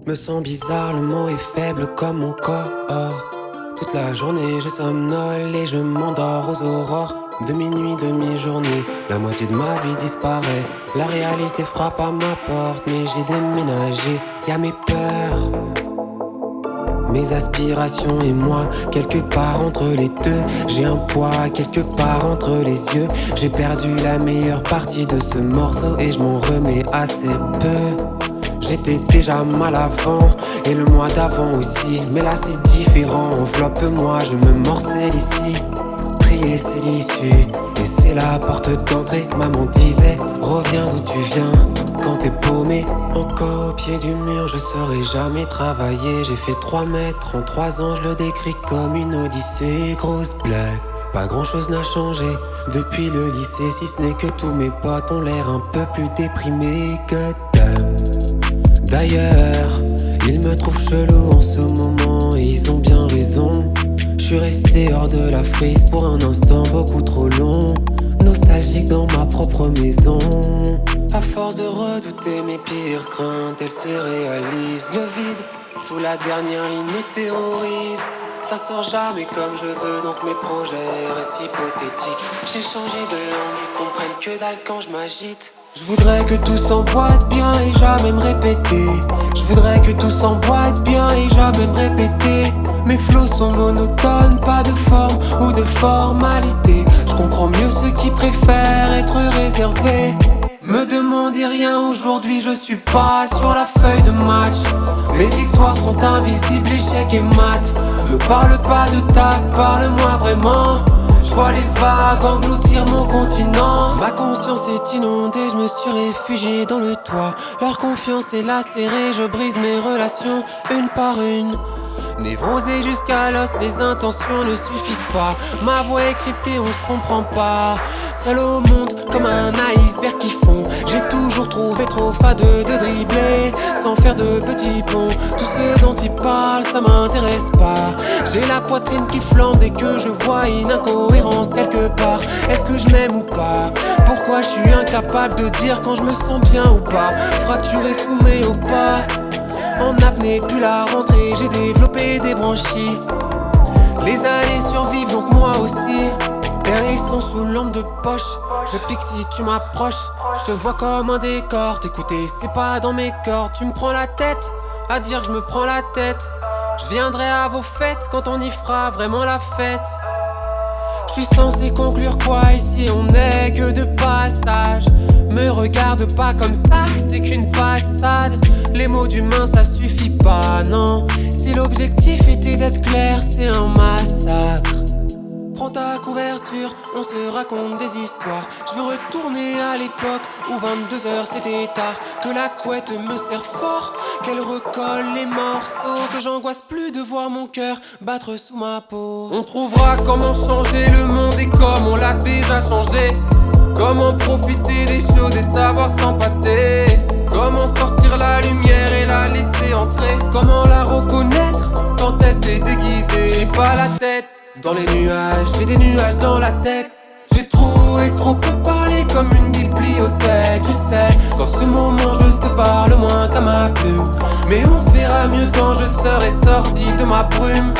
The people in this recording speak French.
Me sens bizarre, le mot est faible comme mon corps. Toute la journée je somnole et je m'endors aux aurores. De minuit, demi-journée, la moitié de ma vie disparaît. La réalité frappe à ma porte, mais j'ai déménagé. Y'a mes peurs, mes aspirations et moi, quelque part entre les deux. J'ai un poids quelque part entre les yeux. J'ai perdu la meilleure partie de ce morceau et je m'en remets assez peu. J'étais déjà mal avant et le mois d'avant aussi, mais là c'est différent. Enveloppe-moi, je me morcelle ici. Prier c'est l'issue et c'est la porte d'entrée. Maman disait, reviens d'où tu viens quand t'es paumé. Encore au pied du mur, je saurais jamais travailler. J'ai fait 3 mètres en 3 ans, je le décris comme une odyssée. Grosse blague, pas grand chose n'a changé depuis le lycée, si ce n'est que tous mes potes ont l'air un peu plus déprimés que damn. D'ailleurs, ils me trouvent chelou en ce moment et ils ont bien raison. Je suis resté hors de la frise pour un instant beaucoup trop long. Nostalgique dans ma propre maison. À force de redouter mes pires craintes, elles se réalisent. Le vide sous la dernière ligne me terrorise. Ça sort jamais comme je veux, donc mes projets restent hypothétiques. J'ai changé de langue, ils comprennent que dalle quand je m'agite. Je voudrais que tout s'emboîte bien et jamais me répéter. Je voudrais que tout s'emboîte bien et jamais me répéter. Mes flots sont monotones, pas de forme ou de formalité. Je comprends mieux ceux qui préfèrent être réservés. Me demandez rien aujourd'hui, je suis pas sur la feuille de match. Mes victoires sont invisibles, échec et mat. Me parle pas de tact, parle-moi vraiment. Je vois les vagues engloutir mon continent. Ma conscience est inondée, je me suis réfugié dans le toit. Leur confiance est lacérée, je brise mes relations une par une. Névrosé jusqu'à l'os, les intentions ne suffisent pas. Ma voix est cryptée, on se comprend pas. Seul au monde, comme un iceberg qui fond. J'ai toujours trouvé trop fade de dribbler sans faire de petits ponts. Tout ce dont ils parlent, ça m'intéresse pas. J'ai la poitrine qui flambe dès que je vois une incohérence quelque part. Est-ce que je m'aime ou pas? Pourquoi je suis incapable de dire quand je me sens bien ou pas? Fracturé sous mes hauts pas. En apnée depuis la rentrée, j'ai développé des branchies. Les années survivent donc moi aussi. Hérisson sous lampe de poche. Je pique si tu m'approches. Je te vois comme un décor. T'écouter c'est pas dans mes cordes. Tu me prends la tête à dire que je me prends la tête. Je viendrai à vos fêtes quand on y fera vraiment la fête. Je suis censé conclure quoi ici, on n'est que de passage. Me regarde pas comme ça, c'est qu'une passade. Les mots d'humain ça suffit pas, non. Si l'objectif était d'être clair, c'est un massacre. Prends ta couverture, on se raconte des histoires. Je veux retourner à l'époque où 22h c'était tard. Que la couette me serre fort, qu'elle recolle les morceaux. Que j'angoisse plus de voir mon cœur battre sous ma peau. On trouvera comment changer le monde et comme on l'a déjà changé. Comment profiter des choses et savoir s'en passer. Comment sortir la lumière et la laisser entrer. Comment la reconnaître quand elle s'est déguisée. J'ai pas la tête dans les nuages, j'ai des nuages dans la tête. J'ai trop et trop peu parlé comme une bibliothèque. Tu sais, dans ce moment je te parle moins qu'à ma plume. Mais on se verra mieux quand je serai sorti de ma brume.